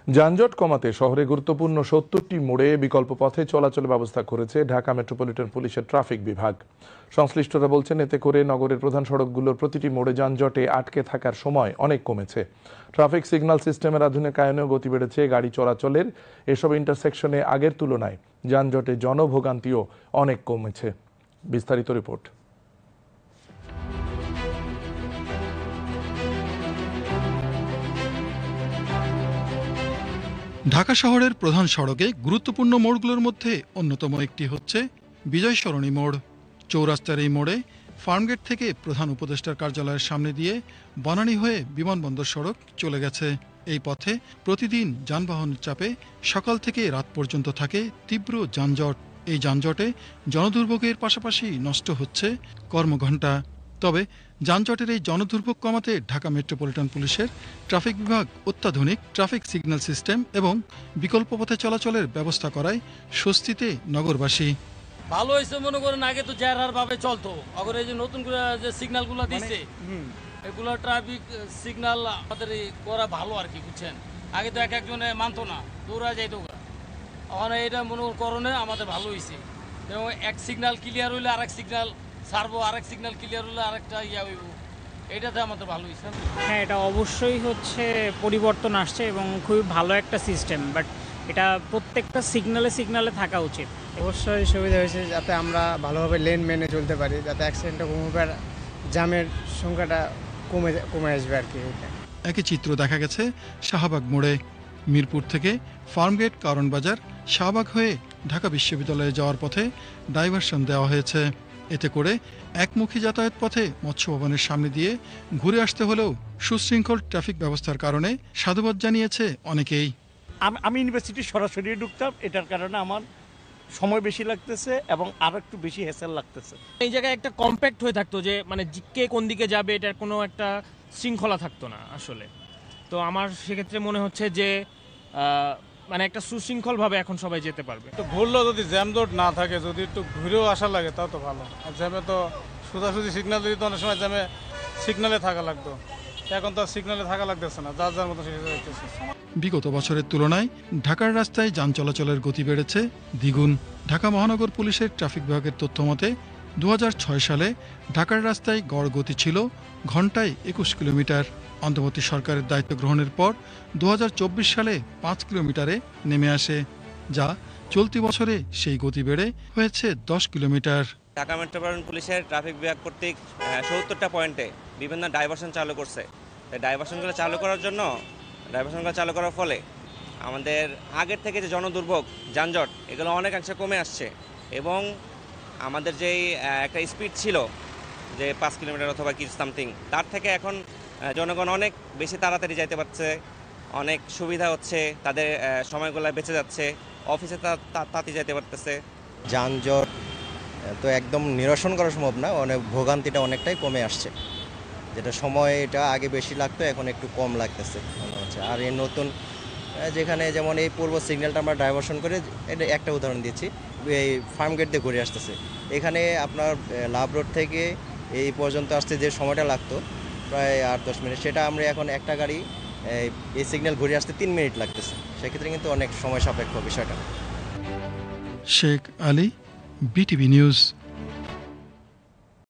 যানজট কমাতে শহরে গুরুত্বপূর্ণ ৭০টি মোড়ে বিকল্প পথে চলাচলের ব্যবস্থা করেছে ঢাকা মেট্রোপলিটন পুলিশের ট্রাফিক বিভাগ। সংশ্লিষ্টরা বলছেন, এতে করে নগরের প্রধান সড়কগুলোর প্রতিটি মোড়ে যানজটে আটকে থাকার সময় অনেক কমেছে। ট্রাফিক সিগন্যাল সিস্টেমের আধুনিকায়নেও গতি বেড়েছে গাড়ি চলাচলের। এসব ইন্টারসেকশনে আগের তুলনায় যানজটে জনভোগান্তিও অনেক কমেছে। বিস্তারিত রিপোর্ট। ঢাকা শহরের প্রধান সড়কে গুরুত্বপূর্ণ মোড়গুলোর মধ্যে অন্যতম একটি হচ্ছে বিজয় সরণী মোড়। চৌরাস্তার এই মোড়ে ফার্মগেট থেকে প্রধান উপদেষ্টার কার্যালয়ের সামনে দিয়ে বনানী হয়ে বিমানবন্দর সড়ক চলে গেছে। এই পথে প্রতিদিন যানবাহনের চাপে সকাল থেকে রাত পর্যন্ত থাকে তীব্র যানজট। এই যানজটে জনদুর্ভোগের পাশাপাশি নষ্ট হচ্ছে কর্মঘণ্টা। তবে যানজটের এই জনদুর্ভোগ কমাতে ঢাকা মেট্রোপলিটন পুলিশের ট্রাফিক বিভাগ অত্যাধুনিক ট্রাফিক সিগন্যাল সিস্টেম এবং বিকল্প পথে চলাচলের ব্যবস্থা করায় স্বস্তিতে নগরবাসী। ভালো হয়েছে মনে করেন, আগে তো যার ভাবে চলতো, আবার এই যে নতুন করে যে সিগন্যালগুলো দিচ্ছে এগুলো ট্রাফিক সিগন্যাল আমাদের করা ভালো আর কি, বুঝছেন। আগে তো একজনে মানতো না, দৌড়া যাইতো। এখন এটা মনে করণে আমাদের ভালো হয়েছে, এবং এক সিগন্যাল ক্লিয়ার হইলে আরেক সিগন্যাল ছাড়বো, আরেক সিগন্যাল ক্লিয়ার হলে আরেকটা হইব, এটাতে আমাদের ভালো হয়েছে। হ্যাঁ, এটা অবশ্যই হচ্ছে পরিবর্তন আসছে এবং খুবই ভালো একটা সিস্টেম, বাট এটা প্রত্যেকটা সিগনালে থাকা উচিত। অবশ্যই সুবিধা হয়েছে, যাতে আমরা ভালোভাবে লেন মেনে চলতে পারি, যাতে অ্যাক্সিডেন্টটা কমবে, জামের সংখ্যাটা কমে আসবে আর কি। একই চিত্র দেখা গেছে শাহবাগ মোড়ে। মিরপুর থেকে ফার্মগেট, কারণ বাজার, শাহবাগ হয়ে ঢাকা বিশ্ববিদ্যালয়ে যাওয়ার পথে ডাইভারশন দেওয়া হয়েছে। এতে করে একমুখী যাতায়াত পথে মৎস্য ভবনের সামনে দিয়ে ঘুরে আসতে হলেও সুশৃঙ্খল ট্রাফিক ব্যবস্থার কারণে সাধুবাদ জানিয়েছে অনেকেই। আমি ইউনিভার্সিটি সরাসরি ঢুকতাম, এটার কারণে আমার সময় বেশি লাগতেছে এবং আরো একটু বেশি হ্যাসেল লাগতেছে। এই জায়গায় একটা কম্প্যাক্ট হয়ে থাকতো, যে মানে কে কোন দিকে যাবে এটার কোনো একটা শৃঙ্খলা থাকতো না আসলে। তো আমার সেক্ষেত্রে মনে হচ্ছে যে মানে একটা সুশৃঙ্খলভাবে এখন সবাই যেতে পারবে। তো ঘুরলেও যদি জ্যাম জট না থাকে, যদি একটু ঘুরেও আসা লাগে তাও তো ভালো। আর জ্যামে তো সোজাসুজি সিগন্যাল দিতে অনেক সময় জ্যামে সিগন্যালে থাকা লাগতো, এখন তো সিগন্যালে থাকা লাগতেছে না, যার যার মতো যাচ্ছে। বিগত বছরের তুলনায় ঢাকার রাস্তায় যান চলাচলের গতি বেড়েছে দ্বিগুণ। ঢাকা মহানগর পুলিশের ট্রাফিক বিভাগের তথ্য মতে ২০০৬ সালে ঢাকার রাস্তায় গড় গতি ছিল ঘন্টায় ২১ কিলোমিটার। অন্তর্বর্তী সরকারের দায়িত্ব গ্রহণের পর ২০২৪ সালে ৫ কিলোমিটারে নেমে আসে, যা চলতি বছরে সেই গতি বেড়ে হয়েছে ১০ কিলোমিটার। ঢাকা মেট্রোপলিটন পুলিশের ট্রাফিক বিভাগ কর্তৃক ৭০টা পয়েন্টে বিভিন্ন ডাইভারশন চালু করছে। তাই ডাইভারশনগুলো চালু করার ফলে আমাদের আগের থেকে যে জনদুর্ভোগ, যানজট, এগুলো অনেকাংশে কমে আসছে। এবং আমাদের যেই একটা স্পিড ছিল যে ৫ কিলোমিটার অথবা কি সামথিং, তার থেকে এখন জনগণ অনেক বেশি তাড়াতাড়ি যাইতে পারছে, অনেক সুবিধা হচ্ছে, তাদের সময়গুলো বেঁচে যাচ্ছে, অফিসে তাড়াতাড়ি যাইতে পারতেছে। যানজট তো একদম নিরসন করা সম্ভব না, ভোগান্তিটা অনেকটাই কমে আসছে। যেটা সময়টা আগে বেশি লাগতো, এখন একটু কম লাগতেছে মনে হচ্ছে। আর এই নতুন যেখানে যেমন এই পূর্ব সিগন্যালটা আমরা ডাইভারশন করে, এটা একটা উদাহরণ দিচ্ছি, এই ফার্মগেট দিয়ে ঘুরে আসতেছে, এখানে আপনার লাভ রোড থেকে এই পর্যন্ত আসতে যে সময়টা লাগতো প্রায় ৮-১০ মিনিট, সেটা আমরা এখন একটা গাড়ি এই সিগন্যাল ঘুরে আসতে ৩ মিনিট লাগতেছে। সেক্ষেত্রে কিন্তু অনেক সময় সাপেক্ষ বিষয়টা। Sheikh Ali, BTV news.